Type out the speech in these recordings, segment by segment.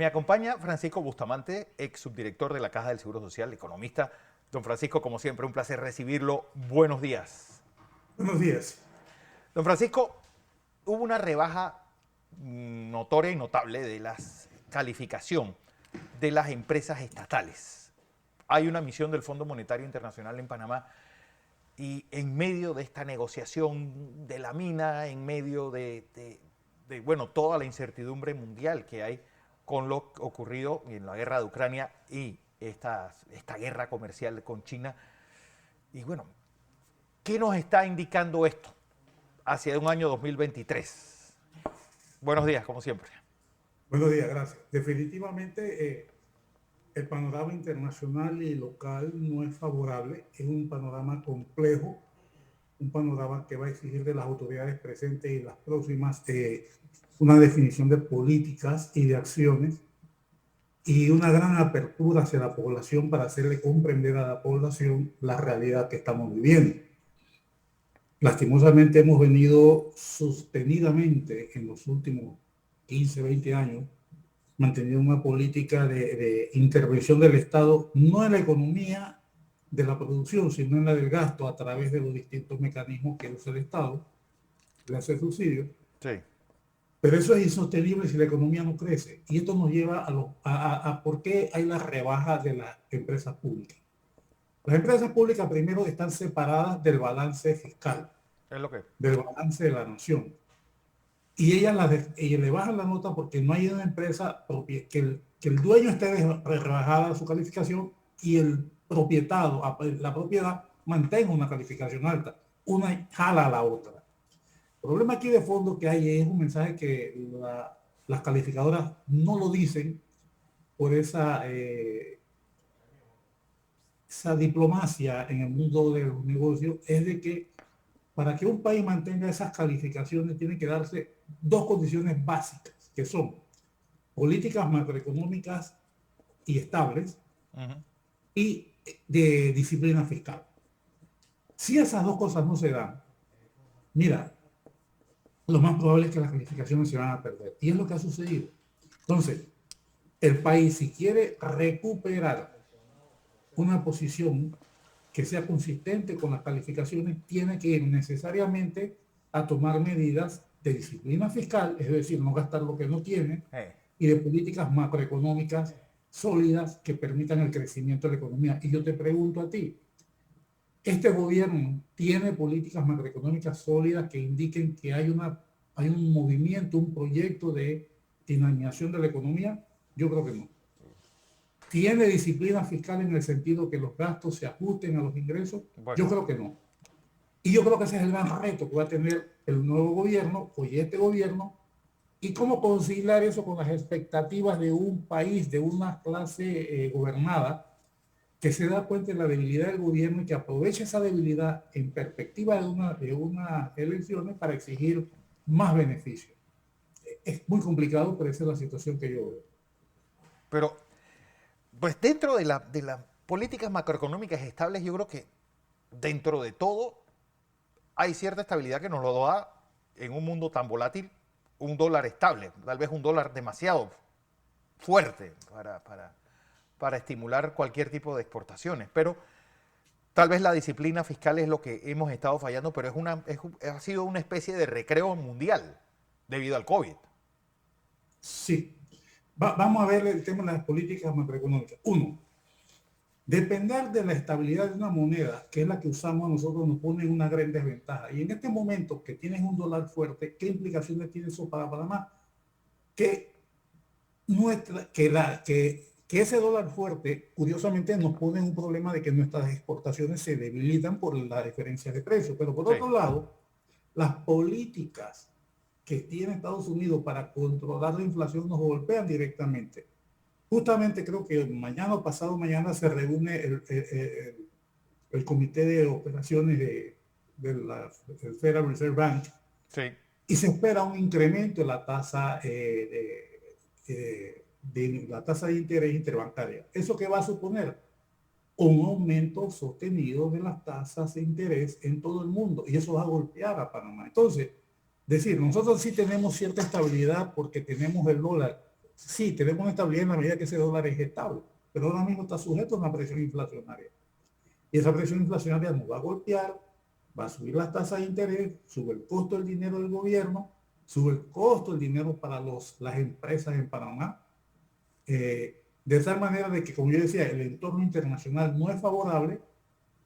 Me acompaña Francisco Bustamante, ex subdirector de la Caja del Seguro Social, economista. Don Francisco, como siempre, un placer recibirlo. Buenos días. Buenos días. Don Francisco, hubo una rebaja notoria y notable de la calificación de las empresas estatales. Hay una misión del Fondo Monetario Internacional en Panamá y en medio de esta negociación de la mina, en medio de toda la incertidumbre mundial que hay con lo ocurrido en la guerra de Ucrania y esta guerra comercial con China. Y bueno, ¿qué nos está indicando esto hacia un año 2023? Buenos días, como siempre. Buenos días, gracias. Definitivamente el panorama internacional y local no es favorable. Es un panorama complejo, un panorama que va a exigir de las autoridades presentes y las próximas una definición de políticas y de acciones y una gran apertura hacia la población para hacerle comprender a la población la realidad que estamos viviendo. Lastimosamente hemos venido sostenidamente en los últimos 15, 20 años manteniendo una política de intervención del Estado, no en la economía de la producción, sino en la del gasto a través de los distintos mecanismos que usa el Estado, le hace subsidios. Sí. Pero eso es insostenible si la economía no crece. Y esto nos lleva a por qué hay la rebaja de las empresas públicas. Las empresas públicas primero están separadas del balance fiscal, Es lo que. del balance de la nación. Y ellas le bajan la nota porque no hay una empresa que el dueño esté rebajada su calificación y el propietario, la propiedad, mantenga una calificación alta. Una jala a la otra. El problema aquí de fondo que hay es un mensaje que las calificadoras no lo dicen por esa diplomacia en el mundo de los negocios, es de que para que un país mantenga esas calificaciones tiene que darse dos condiciones básicas, que son políticas macroeconómicas y estables y de disciplina fiscal. Si esas dos cosas no se dan, mira, lo más probable es que las calificaciones se van a perder. Y es lo que ha sucedido. Entonces, el país, si quiere recuperar una posición que sea consistente con las calificaciones, tiene que ir necesariamente a tomar medidas de disciplina fiscal, es decir, no gastar lo que no tiene, y de políticas macroeconómicas sólidas que permitan el crecimiento de la economía. Y yo te pregunto a ti, ¿este gobierno tiene políticas macroeconómicas sólidas que indiquen que hay un movimiento, un proyecto de dinamización de la economía? Yo creo que no. ¿Tiene disciplina fiscal en el sentido que los gastos se ajusten a los ingresos? Bueno. Yo creo que no. Y yo creo que ese es el gran reto que va a tener el nuevo gobierno, o este gobierno, y cómo conciliar eso con las expectativas de un país, de una clase gobernada, que se da cuenta de la debilidad del gobierno y que aprovecha esa debilidad en perspectiva de unas elecciones para exigir más beneficios. Es muy complicado, pero esa es la situación que yo veo. Pero, pues dentro de las políticas macroeconómicas estables, yo creo que dentro de todo hay cierta estabilidad que nos lo da en un mundo tan volátil un dólar estable, tal vez un dólar demasiado fuerte para estimular cualquier tipo de exportaciones. Pero tal vez la disciplina fiscal es lo que hemos estado fallando, pero ha sido una especie de recreo mundial debido al COVID. Sí. Vamos a ver el tema de las políticas macroeconómicas. Uno, depender de la estabilidad de una moneda, que es la que usamos nosotros, nos pone en una gran desventaja. Y en este momento que tienes un dólar fuerte, ¿qué implicaciones tiene eso para Panamá? Que, que ese dólar fuerte, curiosamente, nos pone en un problema de que nuestras exportaciones se debilitan por la diferencia de precios. Pero por Sí. otro lado, las políticas que tiene Estados Unidos para controlar la inflación nos golpean directamente. Justamente creo que mañana o pasado mañana se reúne el comité de operaciones del Federal Reserve Bank, Sí. y se espera un incremento en la tasa la tasa de interés interbancaria. ¿Eso qué va a suponer? Un aumento sostenido de las tasas de interés en todo el mundo, y eso va a golpear a Panamá. Entonces, decir, nosotros sí tenemos cierta estabilidad porque tenemos el dólar sí, tenemos estabilidad en la medida que ese dólar es estable, pero ahora mismo está sujeto a una presión inflacionaria. Y esa presión inflacionaria nos va a golpear, va a subir las tasas de interés, sube el costo del dinero del gobierno, sube el costo del dinero para las empresas en Panamá. De tal manera de que, como yo decía, el entorno internacional no es favorable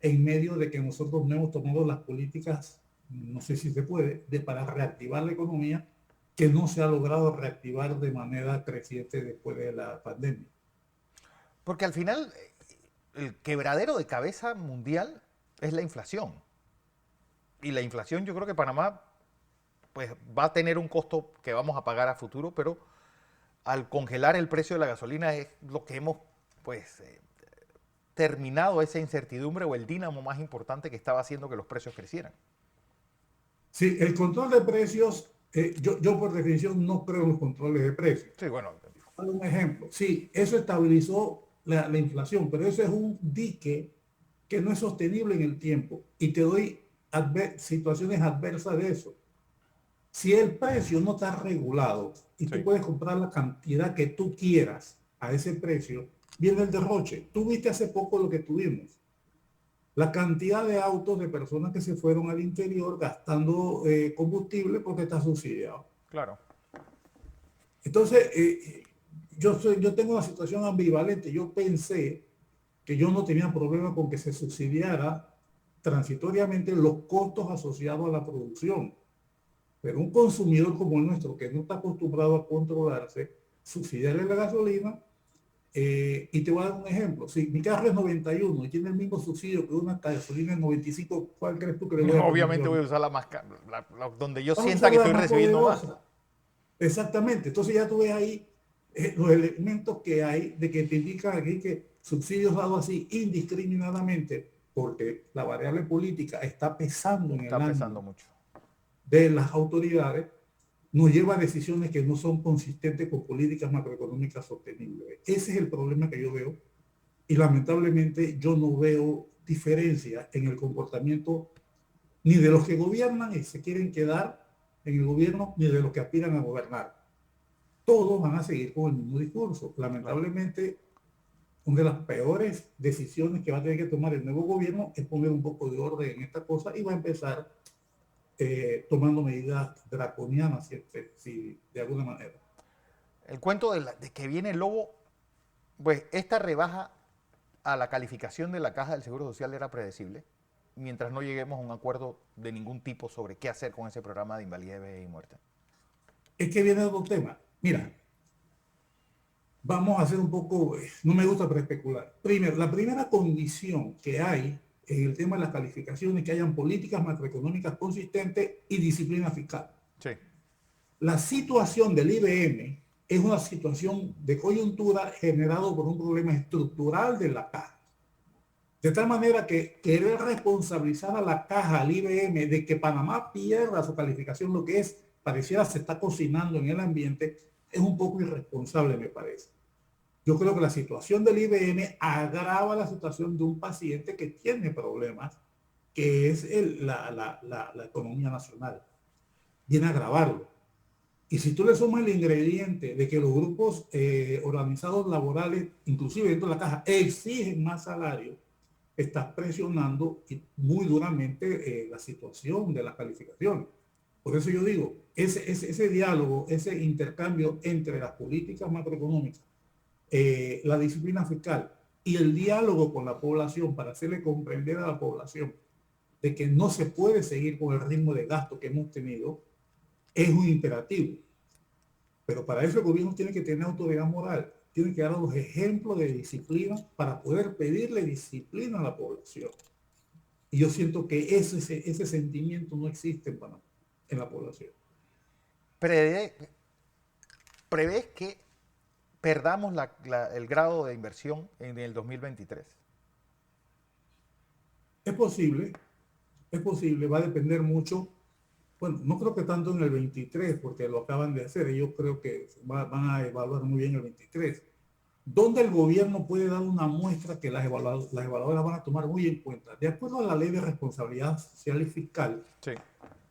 en medio de que nosotros no hemos tomado las políticas, no sé si se puede, para reactivar la economía, que no se ha logrado reactivar de manera creciente después de la pandemia. Porque al final el quebradero de cabeza mundial es la inflación. Y la inflación yo creo que Panamá pues va a tener un costo que vamos a pagar a futuro, pero al congelar el precio de la gasolina es lo que hemos pues terminado esa incertidumbre o el dínamo más importante que estaba haciendo que los precios crecieran. Sí, el control de precios, yo por definición no creo en los controles de precios. Sí, bueno. Un ejemplo, sí, eso estabilizó la inflación, pero eso es un dique que no es sostenible en el tiempo. Y te doy situaciones adversas de eso. Si el precio no está regulado y tú puedes comprar la cantidad que tú quieras a ese precio, viene el derroche. Tú viste hace poco lo que tuvimos. La cantidad de autos de personas que se fueron al interior gastando combustible porque está subsidiado. Claro. Entonces, yo tengo una situación ambivalente. Yo pensé que yo no tenía problema con que se subsidiara transitoriamente los costos asociados a la producción. Pero un consumidor como el nuestro, que no está acostumbrado a controlarse, subsidiarle la gasolina, y te voy a dar un ejemplo. Si mi carro es 91 y tiene el mismo subsidio que una gasolina en 95, ¿cuál crees tú que le voy a poner? Obviamente voy a usar la más donde yo Vamos sienta que estoy recibiendo poderosa. más. Exactamente. Entonces ya tú ves ahí los elementos que hay de que te indican aquí que subsidios dados así indiscriminadamente, porque la variable política está pesando en el Está pesando ánimo mucho de las autoridades, nos lleva a decisiones que no son consistentes con políticas macroeconómicas sostenibles. Ese es el problema que yo veo, y lamentablemente yo no veo diferencia en el comportamiento ni de los que gobiernan y se quieren quedar en el gobierno, ni de los que aspiran a gobernar. Todos van a seguir con el mismo discurso. Lamentablemente, una de las peores decisiones que va a tener que tomar el nuevo gobierno es poner un poco de orden en esta cosa, y va a empezar tomando medidas draconianas, si de alguna manera. el cuento de que viene el lobo. Pues esta rebaja a la calificación de la Caja del Seguro Social era predecible, mientras no lleguemos a un acuerdo de ningún tipo sobre qué hacer con ese programa de invalidez, vejez y muerte. Es que viene otro tema. Mira, vamos a hacer un poco, no me gusta especular. Primero, la primera condición que hay en el tema de las calificaciones es que hayan políticas macroeconómicas consistentes y disciplina fiscal. Sí. La situación del IBM es una situación de coyuntura generado por un problema estructural de la caja. De tal manera que querer responsabilizar a la caja, al IBM, de que Panamá pierda su calificación, lo que es, pareciera se está cocinando en el ambiente, es un poco irresponsable, me parece. Yo creo que la situación del IBM agrava la situación de un paciente que tiene problemas, que es la economía nacional. Viene a agravarlo. Y si tú le sumas el ingrediente de que los grupos organizados laborales, inclusive dentro de la caja, exigen más salario, estás presionando muy duramente la situación de las calificaciones. Por eso yo digo, ese diálogo, ese intercambio entre las políticas macroeconómicas, la disciplina fiscal y el diálogo con la población para hacerle comprender a la población de que no se puede seguir con el ritmo de gasto que hemos tenido, es un imperativo. Pero para eso el gobierno tiene que tener autoridad moral, tiene que dar los ejemplos de disciplina para poder pedirle disciplina a la población. Y yo siento que ese sentimiento no existe en la población. ¿Prevés que perdamos el grado de inversión en el 2023? Es posible, va a depender mucho. Bueno, no creo que tanto en el 23, porque lo acaban de hacer. Yo creo que van a evaluar muy bien el 23. Donde el gobierno puede dar una muestra que las evaluadoras van a tomar muy en cuenta. De acuerdo a la ley de responsabilidad social y fiscal, Sí.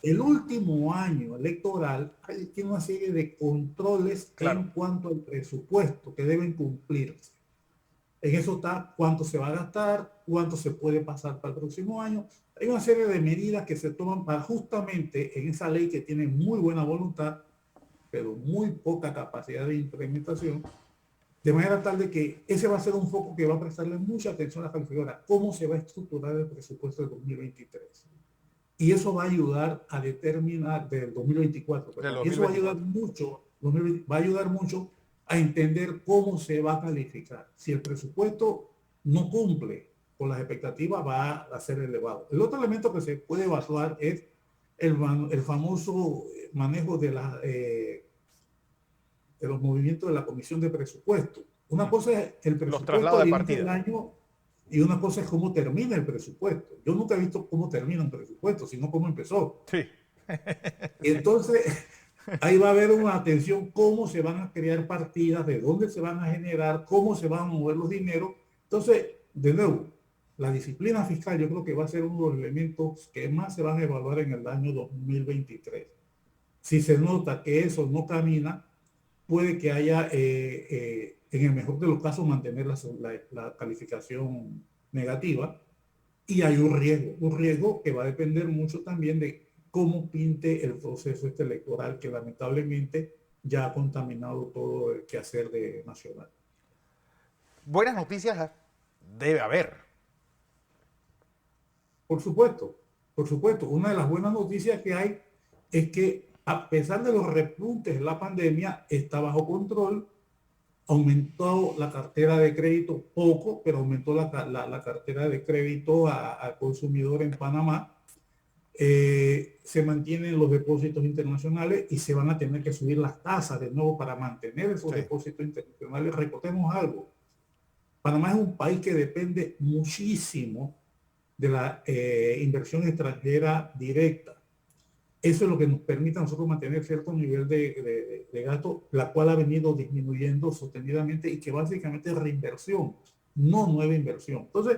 El último año electoral tiene una serie de controles Claro. en cuanto al presupuesto que deben cumplirse. En eso está cuánto se va a gastar, cuánto se puede pasar para el próximo año. Hay una serie de medidas que se toman para justamente en esa ley que tiene muy buena voluntad, pero muy poca capacidad de implementación, de manera tal de que ese va a ser un foco que va a prestarle mucha atención a la calificadora, cómo se va a estructurar el presupuesto de 2023. Y eso va a ayudar a determinar, del 2024, Del perdón, y eso va a ayudar 2024. mucho, va a ayudar mucho a entender cómo se va a calificar. Si el presupuesto no cumple con las expectativas, va a ser elevado. El otro elemento que se puede evaluar es el famoso manejo de los movimientos de la Comisión de Presupuesto. Una cosa es el Los presupuesto traslados al de inicio del partida. año y una cosa es cómo termina el presupuesto. Yo nunca he visto cómo termina un presupuesto, sino cómo empezó. Sí. Y Sí. entonces, ahí va a haber una atención, cómo se van a crear partidas, de dónde se van a generar, cómo se van a mover los dineros. Entonces, de nuevo, la disciplina fiscal yo creo que va a ser uno de los elementos que más se van a evaluar en el año 2023. Si se nota que eso no camina, puede que haya, en el mejor de los casos, mantener la calificación negativa y hay un riesgo que va a depender mucho también de cómo pinte el proceso este electoral que lamentablemente ya ha contaminado todo el quehacer de nacional. Buenas noticias debe haber. Por supuesto, una de las buenas noticias que hay es que a pesar de los repuntes de la pandemia, está bajo control, aumentó la cartera de crédito poco, pero aumentó la cartera de crédito al consumidor en Panamá. Se mantienen los depósitos internacionales y se van a tener que subir las tasas de nuevo para mantener esos Sí. depósitos internacionales. Recordemos algo, Panamá es un país que depende muchísimo de la inversión extranjera directa. Eso es lo que nos permite a nosotros mantener cierto nivel de gasto, la cual ha venido disminuyendo sostenidamente y que básicamente es reinversión, no nueva inversión. Entonces,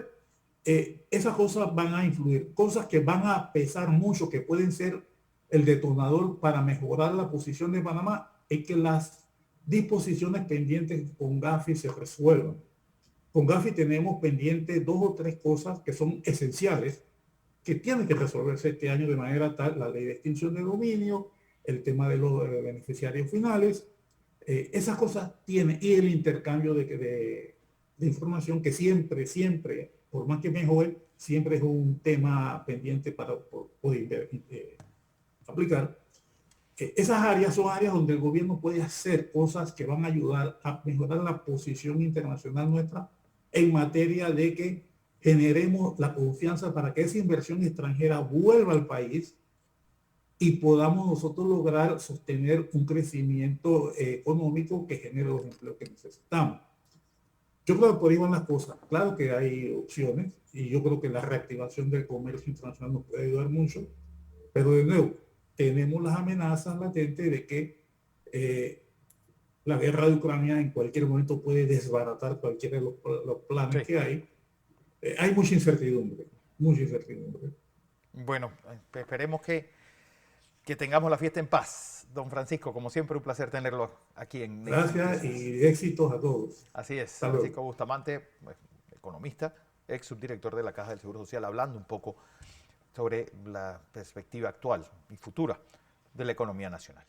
esas cosas van a influir, cosas que van a pesar mucho, que pueden ser el detonador para mejorar la posición de Panamá, es que las disposiciones pendientes con Gafi se resuelvan. Con Gafi tenemos pendientes dos o tres cosas que son esenciales, que tienen que resolverse este año de manera tal, la ley de extinción de dominio, el tema de los beneficiarios finales, esas cosas tienen, y el intercambio de información que siempre, siempre, por más que mejore, siempre es un tema pendiente para poder aplicar. Esas áreas son áreas donde el gobierno puede hacer cosas que van a ayudar a mejorar la posición internacional nuestra en materia de que generemos la confianza para que esa inversión extranjera vuelva al país y podamos nosotros lograr sostener un crecimiento económico que genere los empleos que necesitamos. Yo creo que por ahí van las cosas. Claro que hay opciones y yo creo que la reactivación del comercio internacional nos puede ayudar mucho, pero de nuevo, tenemos las amenazas latentes de que la guerra de Ucrania en cualquier momento puede desbaratar cualquiera de los planes Sí. que hay. Hay mucha incertidumbre, mucha incertidumbre. Bueno, esperemos que tengamos la fiesta en paz. Don Francisco, como siempre, un placer tenerlo aquí en Nexo Gracias Noticias. y éxitos a todos. Así es, Hasta luego. Francisco Bustamante, economista, ex subdirector de la Caja del Seguro Social, hablando un poco sobre la perspectiva actual y futura de la economía nacional.